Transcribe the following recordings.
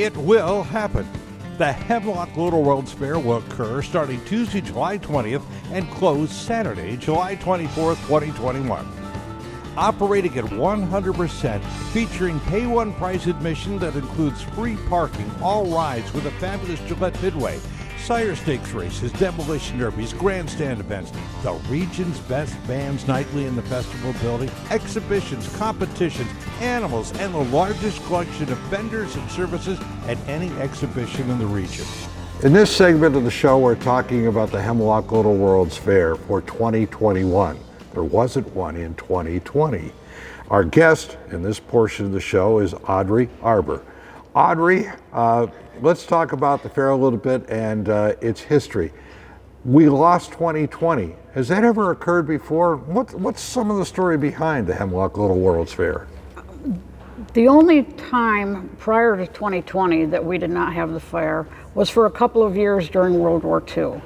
It will happen. The Hemlock Little World's Fair will occur starting Tuesday, July 20th and close Saturday, July 24th, 2021. Operating at 100%, featuring pay one price admission that includes free parking, all rides with a fabulous Gillette Midway, Sire Stakes races, demolition derbies, grandstand events, the region's best bands nightly in the festival building, exhibitions, competitions, animals, and the largest collection of vendors and services at any exhibition in the region. In this segment of the show, we're talking about the Hemlock Little World's Fair for 2021. There wasn't one in 2020. Our guest in this portion of the show is Audrey Arbor. Audrey, let's talk about the fair a little bit and its history. We lost 2020. Has that ever occurred before? What's some of the story behind the Hemlock Little World's Fair? The only time prior to 2020 that we did not have the fair was for a couple of years during World War II.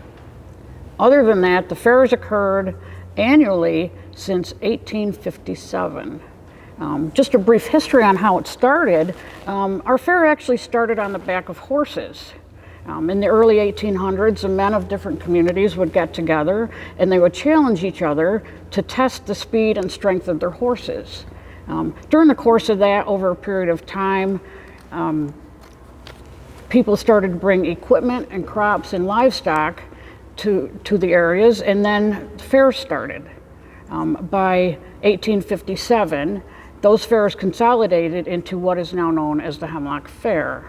Other than that, the fair has occurred annually since 1857. Just a brief history on how it started. Our fair actually started on the back of horses. In the early 1800s, the men of different communities would get together and they would challenge each other to test the speed and strength of their horses. During the course of that, over a period of time, people started to bring equipment and crops and livestock to the areas, and then the fairs started. By 1857, those fairs consolidated into what is now known as the Hemlock Fair.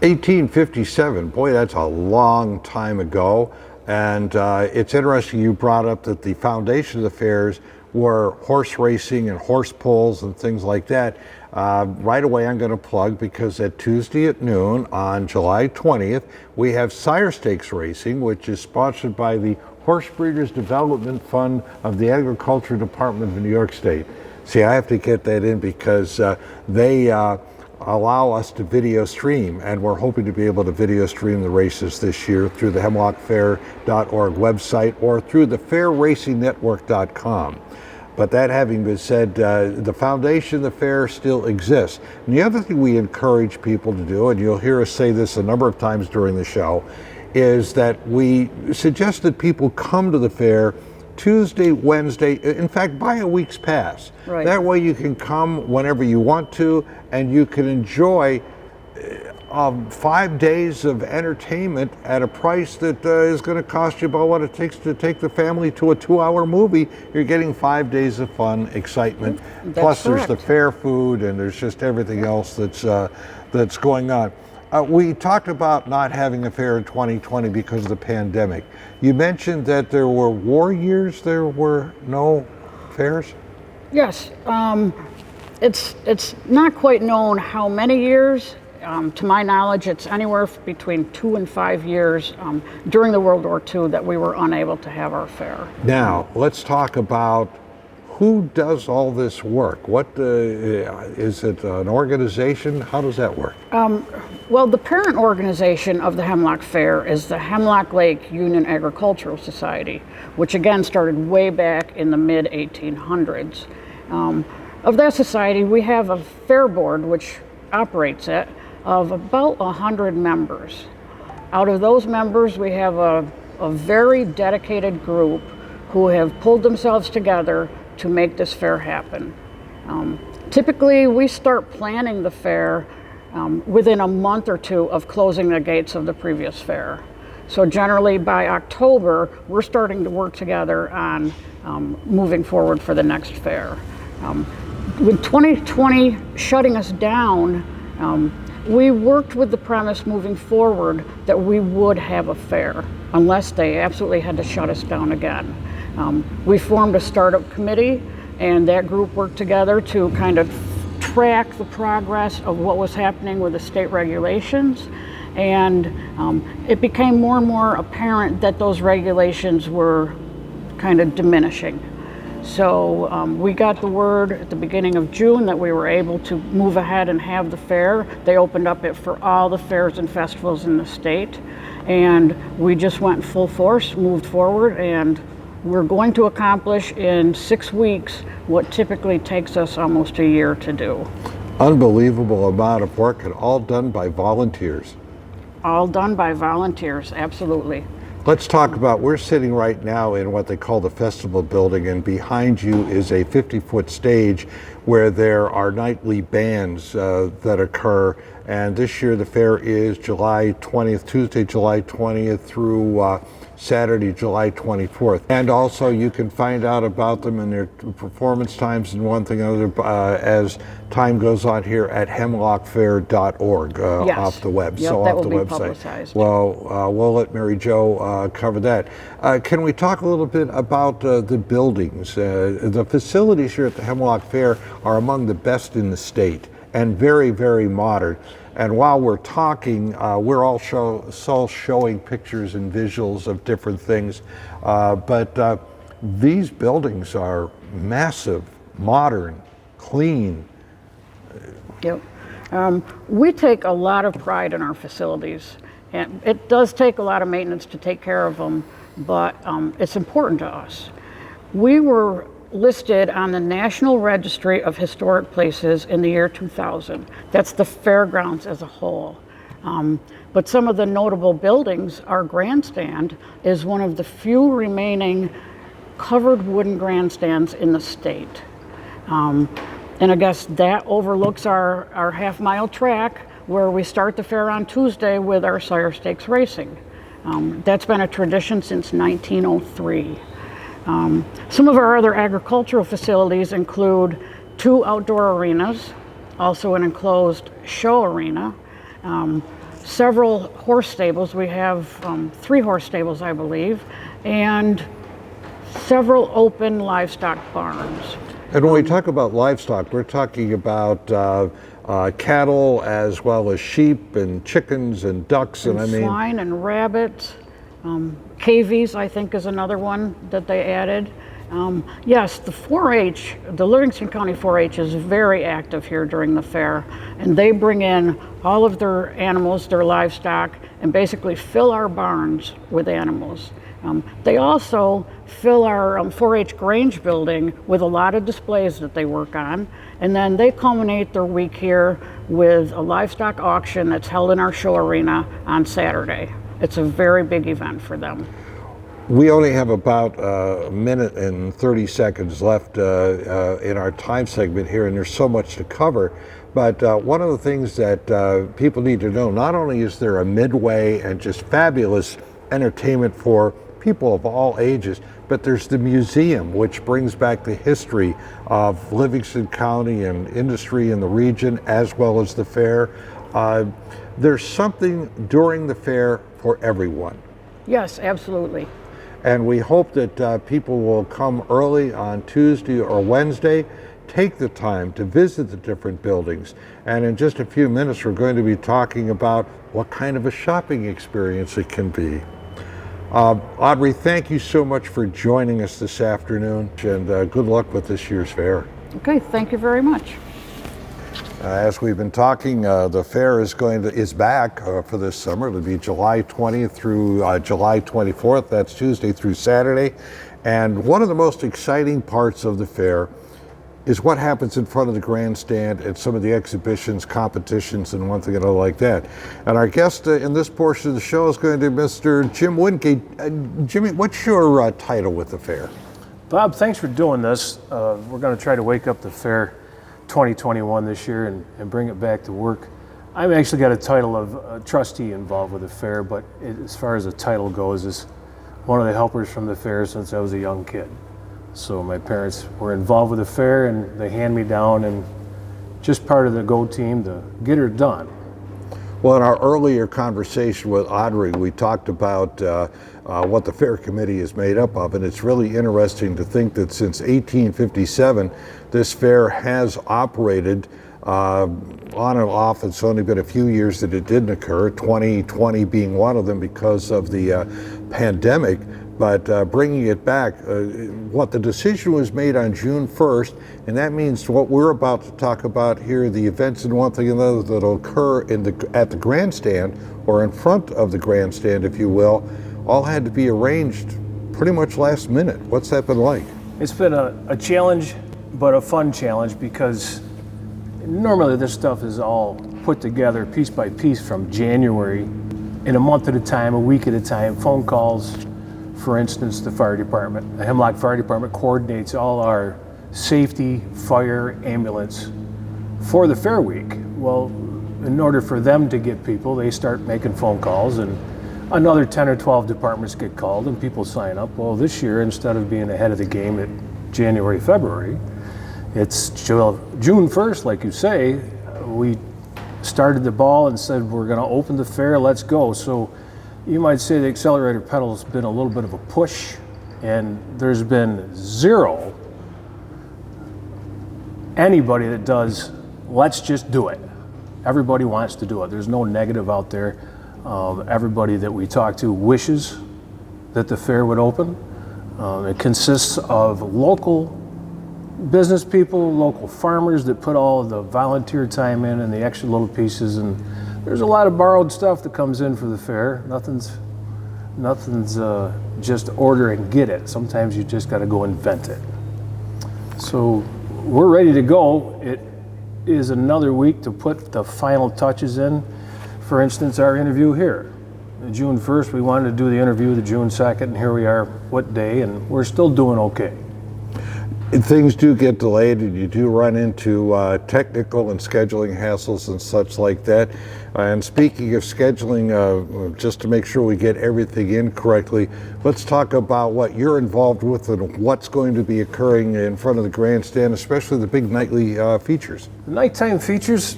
1857, boy, that's a long time ago. And it's interesting you brought up that the foundation of the fairs were horse racing and horse pulls and things like that. Right away, I'm going to plug, because at Tuesday at noon on July 20th, we have Sire Stakes racing, which is sponsored by the Horse Breeders Development Fund of the Agriculture Department of New York State. See, I have to get that in because they allow us to video stream, and we're hoping to be able to video stream the races this year through the hemlockfair.org website or through the fairracingnetwork.com. But that having been said, the foundation of the fair still exists. And the other thing we encourage people to do, and you'll hear us say this a number of times during the show, is that we suggest that people come to the fair Tuesday, Wednesday, in fact, buy a week's pass. Right. That way you can come whenever you want to, and you can enjoy 5 days of entertainment at a price that is going to cost you about what it takes to take the family to a 2-hour movie. You're getting 5 days of fun, excitement. Plus correct. There's the fair food, and there's just everything else that's going on. We talked about not having a fair in 2020 because of the pandemic. You mentioned that there were war years there were no fairs? Yes, it's not quite known how many years. To my knowledge, it's anywhere between 2 and 5 years during the World War II that we were unable to have our fair. Now, let's talk about who does all this work. What is it, an organization? How does that work? Well, the parent organization of the Hemlock Fair is the Hemlock Lake Union Agricultural Society, which again started way back in the mid-1800s. Of that society, we have a fair board which operates it of about 100 members. Out of those members, we have a very dedicated group who have pulled themselves together to make this fair happen. Typically, we start planning the fair within a month or two of closing the gates of the previous fair. So generally by October, we're starting to work together on moving forward for the next fair. With 2020 shutting us down, we worked with the premise moving forward that we would have a fair unless they absolutely had to shut us down again. We formed a startup committee, and that group worked together to kind of track the progress of what was happening with the state regulations, and it became more and more apparent that those regulations were kind of diminishing. So we got the word at the beginning of June that we were able to move ahead and have the fair. They opened up it for all the fairs and festivals in the state, and we just went full force, moved forward, and we're going to accomplish in 6 weeks what typically takes us almost a year to do. Unbelievable amount of work, and all done by volunteers. All done by volunteers, absolutely. Let's talk about, we're sitting right now in what they call the festival building, and behind you is a 50-foot stage where there are nightly bands that occur. And this year the fair is July 20th, Tuesday, July 20th through Saturday, July 24th. And also you can find out about them and their performance times and one thing or other as time goes on here at hemlockfair.org Yes. off the web. Yep, so that off the will be website. publicized. Well, we'll let Mary Jo cover that. Can we talk a little bit about the buildings? The facilities here at the Hemlock Fair are among the best in the state and very, very modern. And while we're talking, we're all showing pictures and visuals of different things. But these buildings are massive, modern, clean. Yep. We take a lot of pride in our facilities. And it does take a lot of maintenance to take care of them, but it's important to us. We were listed on the National Registry of Historic Places in the year 2000. That's the fairgrounds as a whole. But some of the notable buildings, our grandstand is one of the few remaining covered wooden grandstands in the state. And I guess that overlooks our half-mile track where we start the fair on Tuesday with our Sire Stakes racing. That's been a tradition since 1903. Some of our other agricultural facilities include 2 outdoor arenas, also an enclosed show arena, several horse stables. We have 3 horse stables, I believe, and several open livestock barns. And when we talk about livestock, we're talking about cattle as well as sheep and chickens and ducks and swine and rabbits. KVs, I think, is another one that they added. Yes, the 4-H, the Livingston County 4-H is very active here during the fair, and they bring in all of their animals, their livestock, and basically fill our barns with animals. They also fill our 4-H Grange building with a lot of displays that they work on, and then they culminate their week here with a livestock auction that's held in our show arena on Saturday. It's a very big event for them. We only have about a minute and 30 seconds left in our time segment here, and there's so much to cover. But one of the things that people need to know, not only is there a midway and just fabulous entertainment for people of all ages, but there's the museum, which brings back the history of Livingston County and industry in the region, as well as the fair. There's something during the fair for everyone. Yes, absolutely. And we hope that people will come early on Tuesday or Wednesday, take the time to visit the different buildings. And in just a few minutes, we're going to be talking about what kind of a shopping experience it can be. Audrey, thank you so much for joining us this afternoon, and good luck with this year's fair. Okay, thank you very much. As we've been talking, the fair is back for this summer. It'll be July 20th through July 24th. That's Tuesday through Saturday. And one of the most exciting parts of the fair is what happens in front of the grandstand and some of the exhibitions, competitions, and one thing and other like that. And our guest in this portion of the show is going to be Mr. Jim Wingate. Jimmy, what's your title with the fair? Bob, thanks for doing this. We're going to try to wake up the fair 2021 this year and bring it back to work. I've actually got a title of a trustee involved with the fair, but as far as the title goes, is one of the helpers from the fair since I was a young kid. So my parents were involved with the fair, and they hand me down and just part of the Go team to get her done. Well, in our earlier conversation with Audrey, we talked about what the fair committee is made up of, and it's really interesting to think that since 1857, this fair has operated on and off. It's only been a few years that it didn't occur, 2020 being one of them because of the pandemic. But bringing it back, what the decision was made on June 1st, and that means what we're about to talk about here, the events and one thing and another that will occur at the grandstand, or in front of the grandstand, if you will, all had to be arranged pretty much last minute. What's that been like? It's been a challenge, but a fun challenge, because Normally this stuff is all put together piece by piece from January, in a month at a time, a week at a time, phone calls. For instance, the fire department, the Hemlock Fire Department coordinates all our safety, fire, ambulance for the fair week. Well, in order for them to get people, they start making phone calls, and another 10 or 12 departments get called and people sign up. Well, this year, instead of being ahead of the game at January, February, it's June 1st, like you say. We started the ball and said, we're going to open the fair, let's go. So you might say the accelerator pedal's been a little bit of a push, and there's been zero anybody that does, let's just do it. Everybody wants to do it. There's no negative out there. Everybody that we talk to wishes that the fair would open. It consists of local business people, local farmers that put all of the volunteer time in and the extra little pieces, and there's a lot of borrowed stuff that comes in for the fair. Nothing's just order and get it. Sometimes you just got to go invent it. So we're ready to go. It is another week to put the final touches in. For instance, our interview here. June 1st, we wanted to do the interview the June 2nd, and here we are, what day, and we're still doing okay. Things do get delayed, and you do run into technical and scheduling hassles and such like that. And speaking of scheduling, just to make sure we get everything in correctly, let's talk about what you're involved with and what's going to be occurring in front of the grandstand, especially the big nightly features. The nighttime features,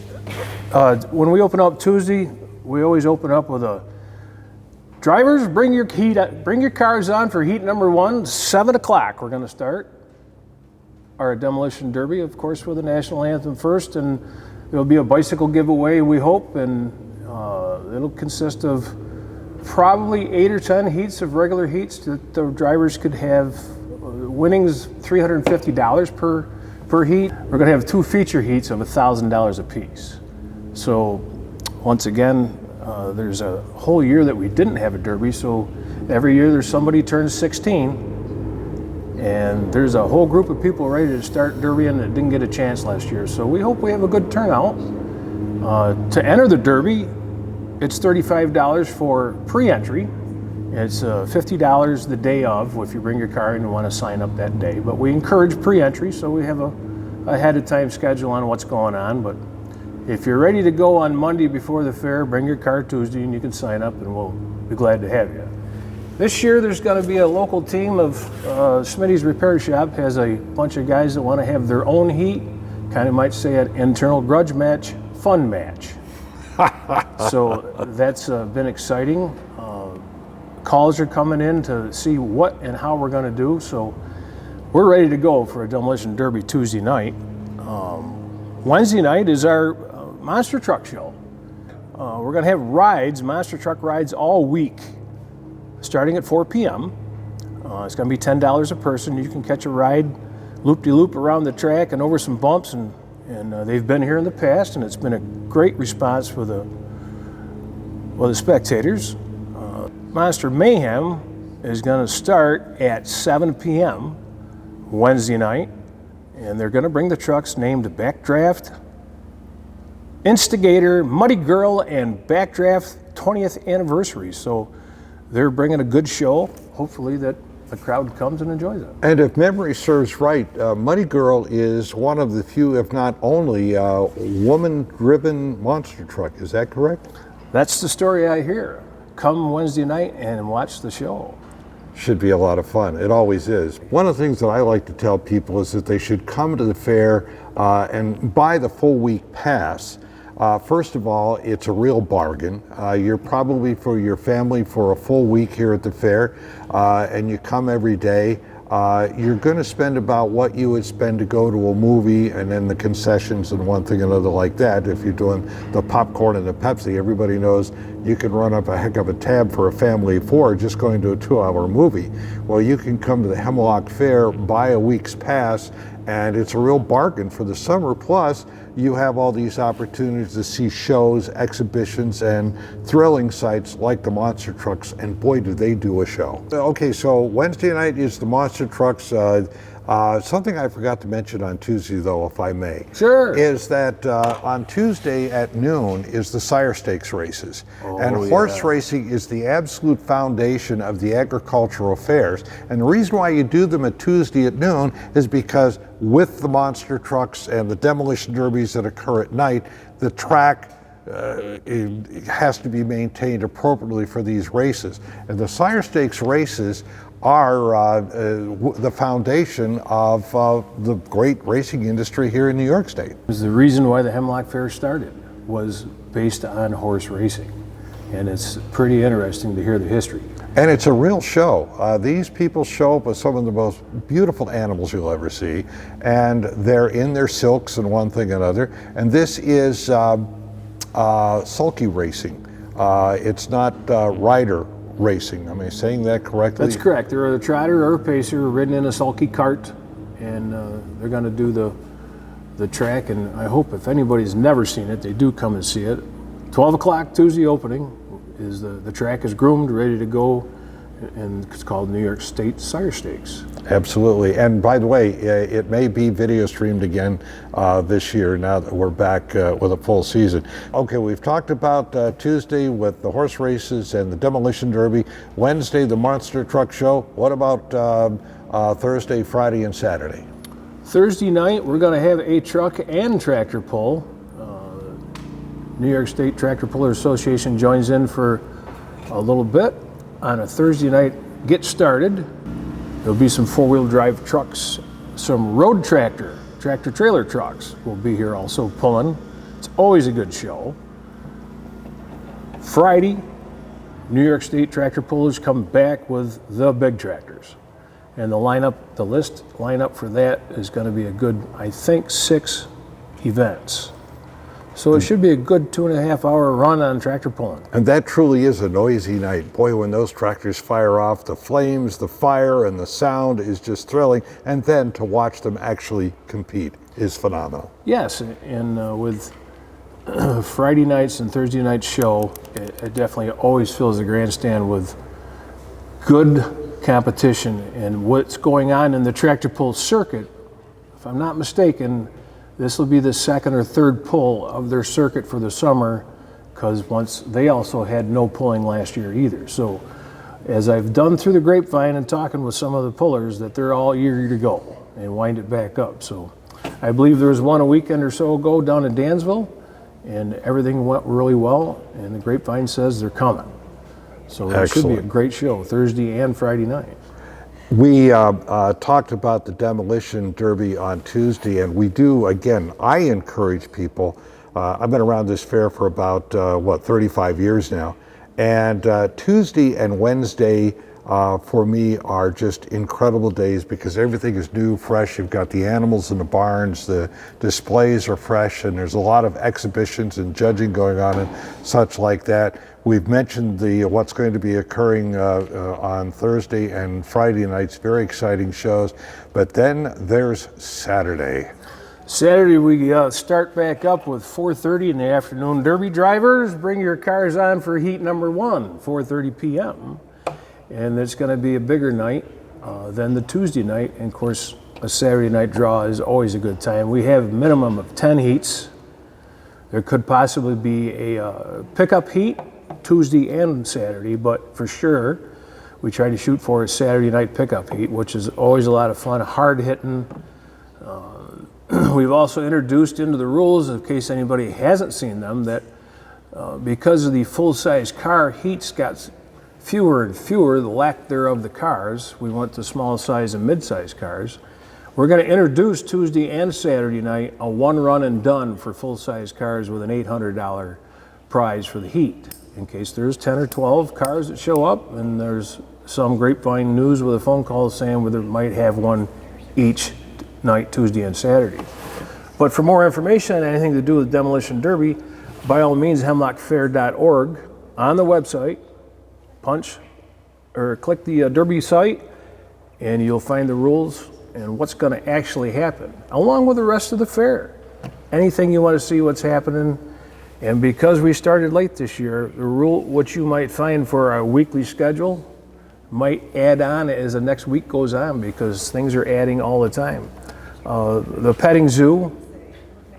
when we open up Tuesday, we always open up with a drivers, bring your cars on for heat number 1, 7 o'clock. We're going to start our demolition derby, of course, with the national anthem first, and there'll be a bicycle giveaway, we hope, and it'll consist of probably 8 or 10 heats of regular heats that the drivers could have. Winnings $350 per heat. We're going to have 2 feature heats of $1,000 a piece. So once again, there's a whole year that we didn't have a derby, so every year there's somebody turns 16, and there's a whole group of people ready to start derbying that didn't get a chance last year. So we hope we have a good turnout. To enter the derby, it's $35 for pre-entry. It's $50 the day of if you bring your car and you want to sign up that day. But we encourage pre-entry, so we have a ahead of time schedule on what's going on. But if you're ready to go on Monday before the fair, bring your car Tuesday and you can sign up, and we'll be glad to have you. This year there's going to be a local team of Smitty's Repair Shop has a bunch of guys that want to have their own heat, kind of might say an internal grudge match, fun match. So that's been exciting. Calls are coming in to see what and how we're going to do. So we're ready to go for a demolition derby Tuesday night. Wednesday night is our monster truck show. We're going to have rides, monster truck rides all week, starting at 4 p.m. It's going to be $10 a person. You can catch a ride loop-de-loop around the track and over some bumps, and they've been here in the past, and it's been a great response for the spectators. Monster Mayhem is going to start at 7 p.m. Wednesday night, and they're going to bring the trucks named Backdraft, Instigator, Muddy Girl, and Backdraft 20th anniversary. So they're bringing a good show. Hopefully that the crowd comes and enjoys it. And if memory serves right, Muddy Girl is one of the few, if not only, woman-driven monster truck. Is that correct? That's the story I hear. Come Wednesday night and watch the show. Should be a lot of fun. It always is. One of the things that I like to tell people is that they should come to the fair and buy the full week pass. First of all, it's a real bargain. You're probably for your family for a full week here at the fair, and you come every day. You're going to spend about what you would spend to go to a movie, and then the concessions and one thing and another like that. If you're doing the popcorn and the Pepsi, everybody knows you can run up a heck of a tab for a family of 4 just going to a 2-hour movie. Well, you can come to the Hemlock Fair, buy a week's pass, and it's a real bargain for the summer. Plus, you have all these opportunities to see shows, exhibitions, and thrilling sights like the monster trucks, and boy, do they do a show. Okay, so Wednesday night is the monster trucks. Something I forgot to mention on Tuesday, though, if I may, Sure. is that on Tuesday at noon is the Sire Stakes races. And horse racing is the absolute foundation of the agricultural fairs. And the reason why you do them at Tuesday at noon is because with the monster trucks and the demolition derbies that occur at night, the track it has to be maintained appropriately for these races. And the Sire Stakes races are the foundation of the great racing industry here in New York State. It was the reason why the Hemlock Fair started, was based on horse racing. And it's pretty interesting to hear the history. And it's a real show. These people show up with some of the most beautiful animals you'll ever see, and they're in their silks and one thing and another. And this is sulky racing. It's not rider racing. Am I saying that correctly? That's correct. They're a trotter or a pacer ridden in a sulky cart, and they're going to do the track. And I hope if anybody's never seen it, they do come and see it. 12 o'clock Tuesday opening is the track is groomed, ready to go, and it's called New York State Sire Stakes. Absolutely. And by the way, it may be video streamed again this year now that we're back with a full season. Okay, we've talked about Tuesday with the horse races and the demolition derby. Wednesday, the monster truck show. What about Thursday, Friday, and Saturday? Thursday night, we're going to have a truck and tractor pull. New York State Tractor Puller Association joins in for a little bit on a Thursday night get started. There'll be some four-wheel drive trucks, some road tractor trailer trucks will be here also pulling. It's always a good show. Friday, New York State Tractor Pullers come back with the big tractors. And the list lineup for that is going to be a good, I think, 6 events. So it should be a good 2.5-hour run on tractor pulling. And that truly is a noisy night. Boy, when those tractors fire off, the flames, the fire, and the sound is just thrilling. And then to watch them actually compete is phenomenal. Yes, and with Friday nights and Thursday night show, it definitely always fills the grandstand with good competition. And what's going on in the tractor pull circuit, if I'm not mistaken, this will be the second or third pull of their circuit for the summer, because once they also had no pulling last year either. So as I've done through the grapevine and talking with some of the pullers, that they're all eager to go and wind it back up. So I believe there was one a weekend or so ago down in Dansville, and everything went really well, and the grapevine says they're coming. So it should be a great show Thursday and Friday night. We talked about the demolition derby on Tuesday, and we do, again, I encourage people, I've been around this fair for about, 35 years now, and Tuesday and Wednesday for me are just incredible days because everything is new, fresh. You've got the animals in the barns, the displays are fresh, and there's a lot of exhibitions and judging going on and such like that. We've mentioned what's going to be occurring on Thursday and Friday nights, very exciting shows. But then there's Saturday. Saturday we start back up with 4:30 in the afternoon. Derby drivers, bring your cars on for heat number 1, 4:30 p.m. And it's going to be a bigger night than the Tuesday night. And of course, a Saturday night draw is always a good time. We have a minimum of 10 heats. There could possibly be a pickup heat Tuesday and Saturday, but for sure we try to shoot for a Saturday night pickup heat, which is always a lot of fun, hard hitting. We've also introduced into the rules, in case anybody hasn't seen them, that because of the full-size car heats got fewer and fewer, the lack thereof the cars, we went to small size and mid-size cars. We're going to introduce Tuesday and Saturday night a one run and done for full-size cars with an $800 prize for the heat, in case there's 10 or 12 cars that show up and there's some grapevine news with a phone call saying whether it might have one each night, Tuesday and Saturday. But for more information on anything to do with Demolition Derby, by all means, hemlockfair.org on the website, punch or click the Derby site, and you'll find the rules and what's going to actually happen, along with the rest of the fair. Anything you want to see what's happening. And because we started late this year, the rule, what you might find for our weekly schedule, might add on as the next week goes on because things are adding all the time. The petting zoo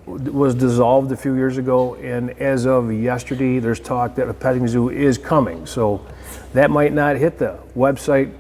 was dissolved a few years ago, and as of yesterday, there's talk that a petting zoo is coming. So that might not hit the website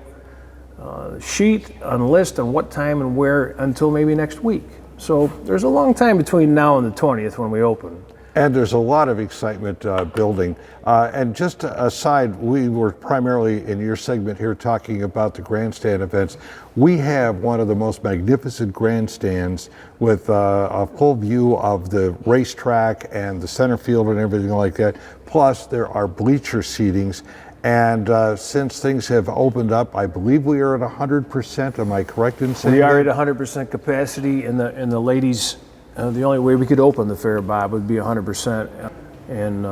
sheet on list on what time and where until maybe next week. So there's a long time between now and the 20th when we open. And there's a lot of excitement building. And just aside, we were primarily in your segment here talking about the grandstand events. We have one of the most magnificent grandstands with a full view of the racetrack and the center field and everything like that. Plus, there are bleacher seatings. And since things have opened up, I believe we are at 100%. Am I correct in saying We are that? at 100% capacity in the ladies. The only way we could open the fair, Bob, would be 100%. And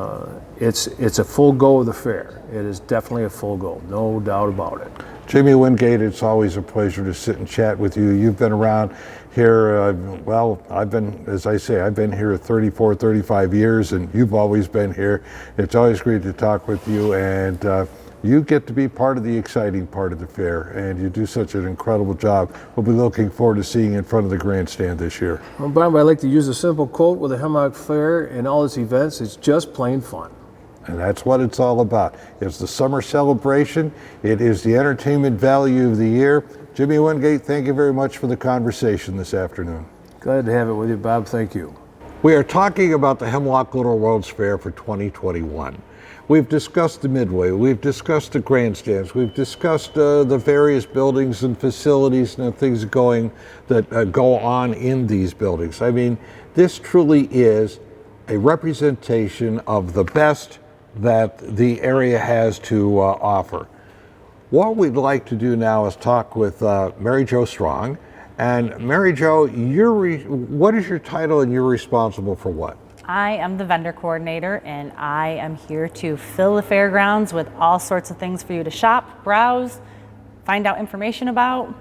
it's a full go of the fair. It is definitely a full go, no doubt about it. Jimmy Wingate, it's always a pleasure to sit and chat with you. You've been around here, well, I've been, as I say, I've been here 34, 35 years, and you've always been here. It's always great to talk with you, and you get to be part of the exciting part of the fair, and you do such an incredible job. We'll be looking forward to seeing you in front of the grandstand this year. Well, Bob, I like to use a simple quote with the Hemlock Fair and all its events. It's just plain fun. And that's what it's all about. It's the summer celebration. It is the entertainment value of the year. Jimmy Wingate, thank you very much for the conversation this afternoon. Glad to have it with you, Bob. Thank you. We are talking about the Hemlock Little World's Fair for 2021. We've discussed the Midway, we've discussed the grandstands, we've discussed the various buildings and facilities and things that go on in these buildings. I mean, this truly is a representation of the best that the area has to offer. What we'd like to do now is talk with Mary Jo Strong. And Mary Jo, what is your title and you're responsible for what? I am the vendor coordinator, and I am here to fill the fairgrounds with all sorts of things for you to shop, browse, find out information about,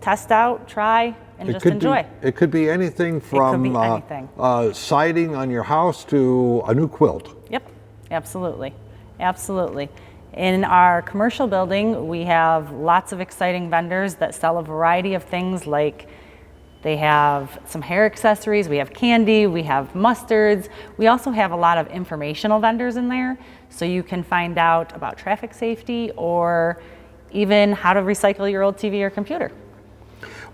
test out, try, and just enjoy. It could be anything from siding on your house to a new quilt. Yep, absolutely, absolutely. In our commercial building, we have lots of exciting vendors that sell a variety of things, like they have some hair accessories, we have candy, we have mustards. We also have a lot of informational vendors in there, so you can find out about traffic safety or even how to recycle your old TV or computer.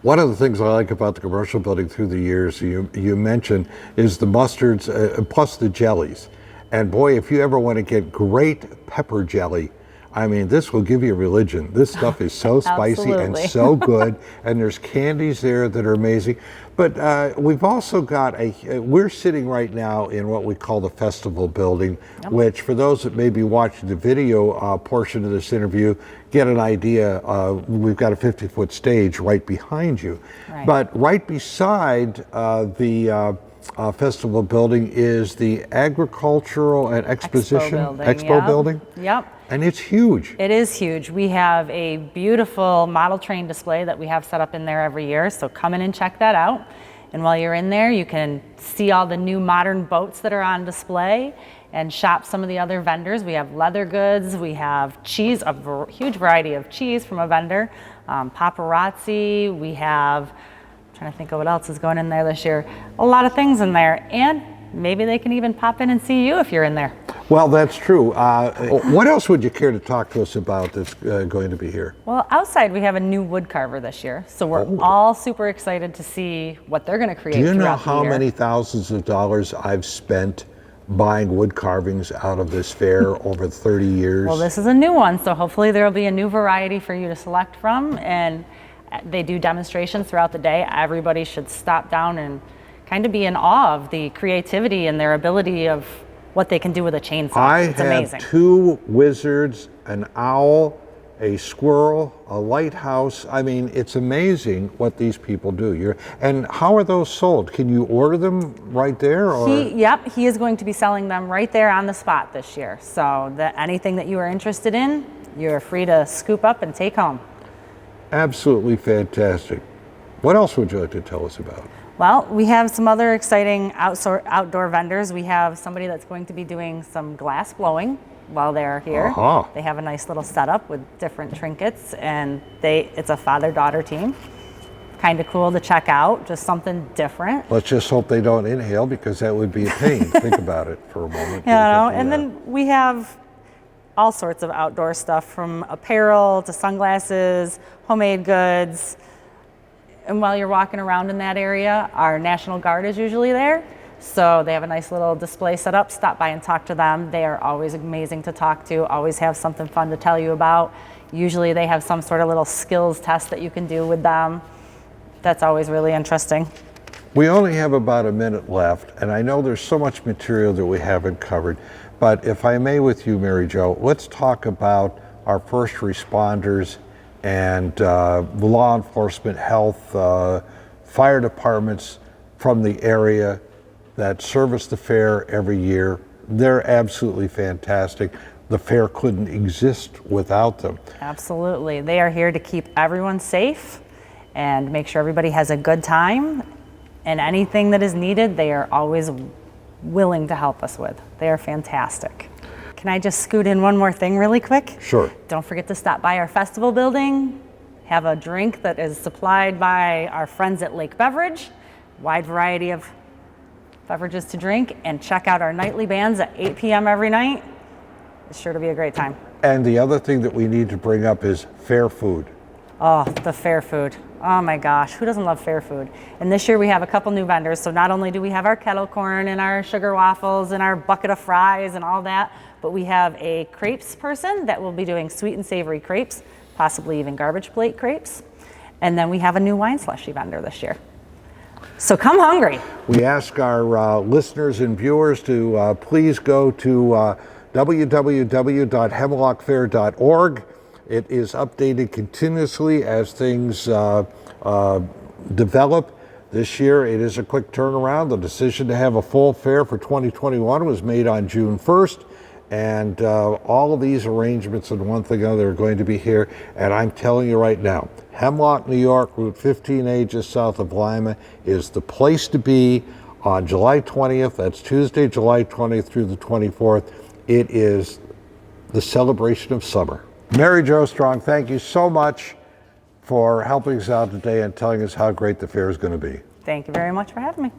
One of the things I like about the commercial building through the years you mentioned is the mustards plus the jellies. And boy, if you ever want to get great pepper jelly, I mean, this will give you religion. This stuff is so spicy and so good, and there's candies there that are amazing. But we've also got we're sitting right now in what we call the festival building, which for those that may be watching the video portion of this interview, get an idea, we've got a 50-foot stage right behind you. Right. But right beside the festival building is the agricultural and expo building. Yep. And it's huge. It is huge. We have a beautiful model train display that we have set up in there every year, so come in and check that out. And while you're in there, you can see all the new modern boats that are on display and shop some of the other vendors. We have leather goods, we have cheese, a huge variety of cheese from a vendor, paparazzi, we have, I'm trying to think of what else is going in there this year, a lot of things in there, and maybe they can even pop in and see you if you're in there. Well, that's true. What else would you care to talk to us about that's going to be here? Well, outside we have a new wood carver this year, so we're all super excited to see what they're going to create. Do you know how many thousands of dollars I've spent buying wood carvings out of this fair over 30 years? Well, this is a new one, so hopefully there will be a new variety for you to select from, and they do demonstrations throughout the day. Everybody should stop down and kind of be in awe of the creativity and their ability of what they can do with a chainsaw. It's amazing. 2 wizards, an owl, a squirrel, a lighthouse. I mean, it's amazing what these people do. And how are those sold? Can you order them right there? Or? He is going to be selling them right there on the spot this year. So anything that you are interested in, you're free to scoop up and take home. Absolutely fantastic. What else would you like to tell us about? Well, we have some other exciting outdoor vendors. We have somebody that's going to be doing some glass blowing while they're here. Uh-huh. They have a nice little setup with different trinkets, and it's a father-daughter team. Kind of cool to check out, just something different. Let's just hope they don't inhale, because that would be a pain. Think about it for a moment. And then we have all sorts of outdoor stuff, from apparel to sunglasses, homemade goods. And while you're walking around in that area, our National Guard is usually there. So they have a nice little display set up. Stop by and talk to them. They are always amazing to talk to, always have something fun to tell you about. Usually they have some sort of little skills test that you can do with them. That's always really interesting. We only have about a minute left, and I know there's so much material that we haven't covered, but if I may with you, Mary Jo, let's talk about our first responders and law enforcement, health, fire departments from the area that service the fair every year. They're absolutely fantastic. The fair couldn't exist without them. Absolutely. They are here to keep everyone safe and make sure everybody has a good time. And anything that is needed, they are always willing to help us with. They are fantastic. Can I just scoot in one more thing really quick? Sure. Don't forget to stop by our festival building, have a drink that is supplied by our friends at Lake Beverage, wide variety of beverages to drink, and check out our nightly bands at 8 p.m. every night. It's sure to be a great time. And the other thing that we need to bring up is fair food. Oh, the fair food. Oh my gosh, who doesn't love fair food? And this year we have a couple new vendors. So not only do we have our kettle corn and our sugar waffles and our bucket of fries and all that, but we have a crepes person that will be doing sweet and savory crepes, possibly even garbage plate crepes. And then we have a new wine slushy vendor this year. So come hungry. We ask our listeners and viewers to please go to www.hemlockfair.org. It is updated continuously as things develop. This year, it is a quick turnaround. The decision to have a full fair for 2021 was made on June 1st. And all of these arrangements and one thing or another are going to be here. And I'm telling you right now, Hemlock, New York, Route 15A, just south of Lima, is the place to be on July 20th. That's Tuesday, July 20th through the 24th. It is the celebration of summer. Mary Jo Strong, thank you so much for helping us out today and telling us how great the fair is going to be. Thank you very much for having me.